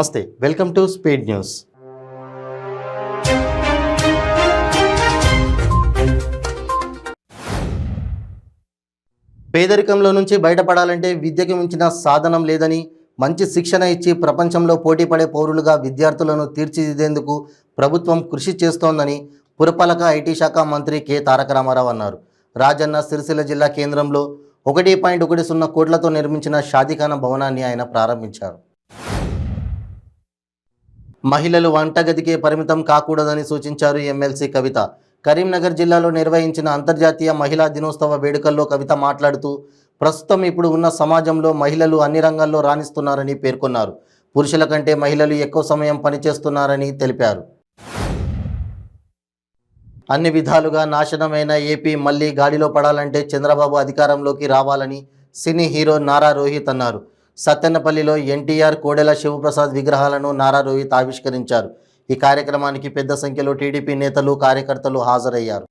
నమస్తే, welcome to speed news. పేదరికంలో నుంచి బయటపడాలంటే విద్యకు మించిన సాధనం లేదని, మంచి శిక్షణ ఇచ్చి ప్రపంచంలో పోటీపడే పౌరులుగా విద్యార్థులను తీర్చిదిద్దేందుకు ప్రభుత్వం కృషి చేస్తోందని పురపాలక ఐటీ శాఖ మంత్రి కె తారక రామారావు అన్నారు. రాజన్న సిరిసిల్ల జిల్లా కేంద్రంలో 1.10 కోట్లతో నిర్మించిన షాదీఖానా భవనాన్ని ఆయన ప్రారంభించారు. మహిళలు వంటగదికే పరిమితం కాకూడదని సూచించారు ఎమ్మెల్సీ కవిత. కరీంనగర్ జిల్లాలో నిర్వహించిన అంతర్జాతీయ మహిళా దినోత్సవ వేడుకల్లో కవిత మాట్లాడుతూ, ప్రస్తుతం ఇప్పుడు ఉన్న సమాజంలో మహిళలు అన్ని రంగాల్లో రాణిస్తున్నారని పేర్కొన్నారు. పురుషుల కంటే మహిళలు ఎక్కువ సమయం పనిచేస్తున్నారని తెలిపారు. అన్ని విధాలుగా నాశనమైన ఏపీ మళ్లీ గాడిలో పడాలంటే చంద్రబాబు అధికారంలోకి రావాలని సినీ హీరో నారా రోహిత్ అన్నారు. సత్తెనపల్లిలో ఎన్టీఆర్, కోడెల శివప్రసాద్ విగ్రహాలను నారా రోహిత్ ఆవిష్కరించారు. ఈ కార్యక్రమానికి పెద్ద సంఖ్యలో టీడీపీ నేతలు, కార్యకర్తలు హాజరయ్యారు.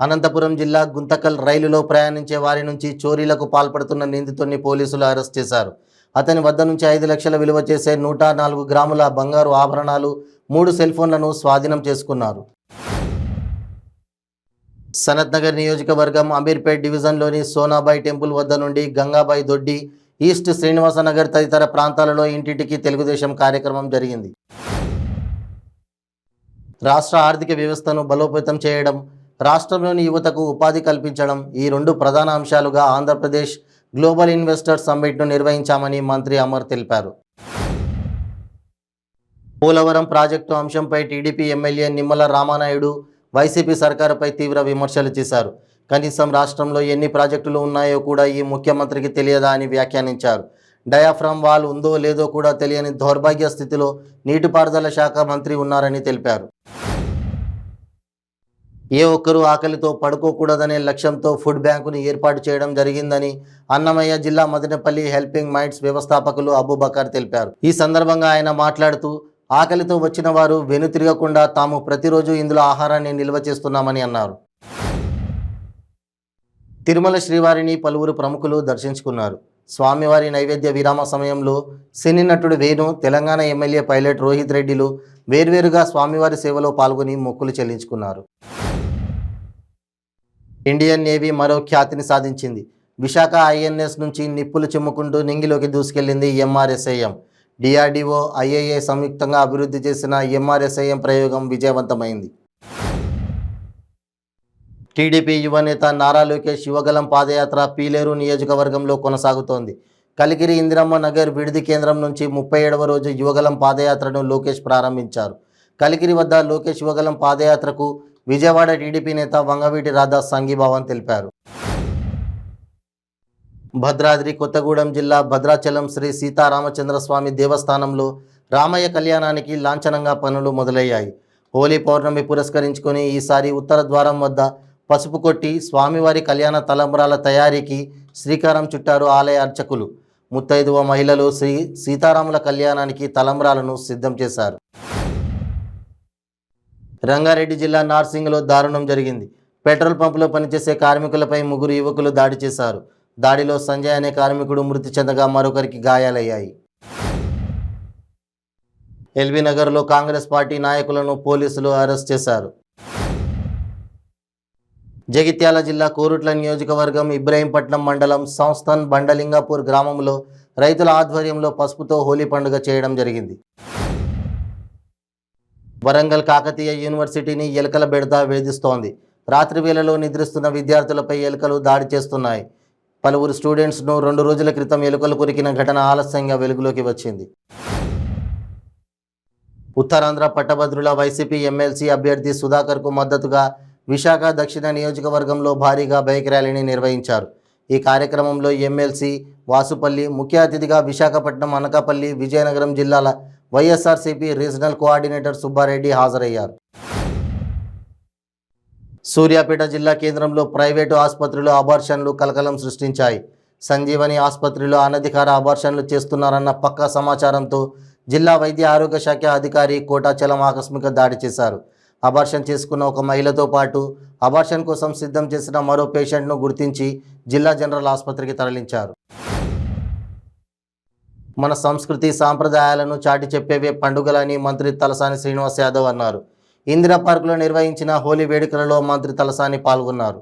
అనంతపురం జిల్లా గుంతకల్ రైలులో ప్రయాణించే వారి నుంచి చోరీలకు పాల్పడుతున్న నిందితుడిని పోలీసులు అరెస్ట్ చేశారు. అతని వద్ద నుంచి 5 లక్షల విలువ చేసే 104 గ్రాముల బంగారు ఆభరణాలు, 3 సెల్ ఫోన్లను స్వాధీనం చేసుకున్నారు. సనత్ నగర్ నియోజకవర్గం అమీర్పేట్ డివిజన్లోని సోనాబాయి టెంపుల్ వద్ద నుండి గంగాబాయి దొడ్డి, ఈస్ట్ శ్రీనివాస నగర్ తదితర ప్రాంతాలలో ఇంటింటికి తెలుగుదేశం కార్యక్రమం జరిగింది. రాష్ట్ర ఆర్థిక వ్యవస్థను బలోపేతం చేయడం, రాష్ట్రంలోని యువతకు ఉపాధి కల్పించడం ఈ 2 ప్రధాన అంశాలుగా ఆంధ్రప్రదేశ్ గ్లోబల్ ఇన్వెస్టర్స్ సమ్మిట్ను నిర్వహించామని మంత్రి అమర్ తెలిపారు. పోలవరం ప్రాజెక్టు అంశంపై TDP MLA Nimmala Ramanaidu YCP సర్కారుపై తీవ్ర విమర్శలు చేశారు. కనీసం రాష్ట్రంలో ఎన్ని ప్రాజెక్టులు ఉన్నాయో కూడా ఈ ముఖ్యమంత్రికి తెలియదా అని వ్యాఖ్యానించారు. డయాఫ్రామ్ వాల్ ఉందో లేదో కూడా తెలియని దౌర్భాగ్య స్థితిలో నీటిపారుదల శాఖ మంత్రి ఉన్నారని తెలిపారు. ఏ ఒక్కరూ ఆకలితో పడుకోకూడదనే లక్ష్యంతో ఫుడ్ బ్యాంకును ఏర్పాటు చేయడం జరిగిందని అన్నమయ్య జిల్లా మదనపల్లి హెల్పింగ్ మైండ్స్ వ్యవస్థాపకులు అబూబకర్ తెలిపారు. ఈ సందర్భంగా ఆయన మాట్లాడుతూ, ఆకలితో వచ్చిన వారు వెనుతిరగకుండా తాము ప్రతిరోజు ఇందులో ఆహారాన్ని నిల్వ చేస్తున్నామని అన్నారు. తిరుమల శ్రీవారిని పలువురు ప్రముఖులు దర్శించుకున్నారు. స్వామివారి నైవేద్య విరామ సమయంలో సినీ నటుడు వేణు, తెలంగాణ ఎమ్మెల్యే పైలట్ రోహిత్ రెడ్డిలు వేర్వేరుగా స్వామివారి సేవలో పాల్గొని మొక్కులు చెల్లించుకున్నారు. ఇండియన్ నేవీ మరో ఖ్యాతిని సాధించింది. విశాఖ ఐఎన్ఎస్ నుంచి నిప్పులు చిమ్ముకుంటూ నింగిలోకి దూసుకెళ్లింది ఎంఆర్ఎస్ఐఎం. డిఆర్డీఓ, ఐఏఏ సంయుక్తంగా అభివృద్ధి చేసిన ఎంఆర్ఎస్ఐఎం ప్రయోగం విజయవంతమైంది. టీడీపీ యువనేత నారా లోకేష్ యువగలం పాదయాత్ర పీలేరు నియోజకవర్గంలో కొనసాగుతోంది. కలికిరి ఇందిరమ్మ నగర్ విడిది కేంద్రం నుంచి 37వ రోజు యువగలం పాదయాత్రను లోకేష్ ప్రారంభించారు. కలికిరి వద్ద లోకేష్ యువగలం పాదయాత్రకు విజయవాడ టీడీపీ నేత వంగవీటి రాధా సంఘీభావం తెలిపారు. భద్రాద్రి కొత్తగూడెం జిల్లా భద్రాచలం శ్రీ సీతారామచంద్రస్వామి దేవస్థానంలో రామయ్య కళ్యాణానికి లాంఛనంగా పనులు మొదలయ్యాయి. హోలీ పౌర్ణమి పురస్కరించుకొని ఈసారి ఉత్తర ద్వారం వద్ద పసుపు కొట్టి స్వామివారి కళ్యాణ తలంబ్రాల తయారీకి శ్రీకారం చుట్టారు ఆలయ అర్చకులు. ముత్తైదువ మహిళలు శ్రీ సీతారాముల కళ్యాణానికి తలంబ్రాలను సిద్ధం చేశారు. రంగారెడ్డి జిల్లా నార్సింగ్లో దారుణం జరిగింది. పెట్రోల్ పంపులో పనిచేసే కార్మికులపై 3 యువకులు దాడి చేశారు. దాడిలో సంజయ్ అనే కార్మికుడు మృతి చెందగా మరొకరికి గాయాలయ్యాయి. ఎల్బీ నగర్లో కాంగ్రెస్ పార్టీ నాయకులను పోలీసులు అరెస్ట్ చేశారు. జగిత్యాల జిల్లా కోరుట్ల నియోజకవర్గం ఇబ్రహీంపట్నం మండలం సంస్థన్ బండలింగాపూర్ గ్రామంలో రైతుల ఆధ్వర్యంలో పసుపుతో హోలీ పండుగ చేయడం జరిగింది. వరంగల్ కాకతీయ యూనివర్సిటీని ఎలుకల బెడద వేధిస్తోంది. రాత్రి వేళలో నిద్రిస్తున్న విద్యార్థులపై ఎలుకలు దాడి చేస్తున్నాయి. పలువురు స్టూడెంట్స్ను 2 రోజుల క్రితం ఎలుకలు కొరికిన ఘటన ఆలస్యంగా వెలుగులోకి వచ్చింది. ఉత్తరాంధ్ర పట్టభద్రుల వైసీపీ ఎమ్మెల్సీ అభ్యర్థి సుధాకర్కు మద్దతుగా విశాఖ దక్షిణ నియోజకవర్గంలో భారీగా బైక్ ర్యాలీని నిర్వహించారు. ఈ కార్యక్రమంలో ఎమ్మెల్సీ వాసుపల్లి, ముఖ్య అతిథిగా విశాఖపట్నం, అనకాపల్లి, విజయనగరం జిల్లాల వైఎస్ఆర్సీపీ రీజనల్ కోఆర్డినేటర్ సుబ్బారెడ్డి హాజరయ్యారు. సూర్యాపేట జిల్లా కేంద్రంలో ప్రైవేటు ఆసుపత్రులు అబార్షన్లు కలకలం సృష్టించాయి. సంజీవని ఆసుపత్రిలో అనధికార అబార్షన్లు చేస్తున్నారన్న పక్కా సమాచారంతో జిల్లా వైద్య ఆరోగ్య శాఖ అధికారి కోటాచలం ఆకస్మిక దాడి చేశారు. అబార్షన్ చేసుకున్న ఒక మహిళతో పాటు అబార్షన్ కోసం సిద్ధం చేసిన మరో పేషెంట్ను గుర్తించి జిల్లా జనరల్ ఆసుపత్రికి తరలించారు. మన సంస్కృతి సాంప్రదాయాలను చాటి చెప్పేవే పండుగలని మంత్రి తలసాని శ్రీనివాస్ యాదవ్ అన్నారు. ఇందిరా పార్కులో నిర్వహించిన హోలీ వేడుకలలో మంత్రి తలసాని పాల్గొన్నారు.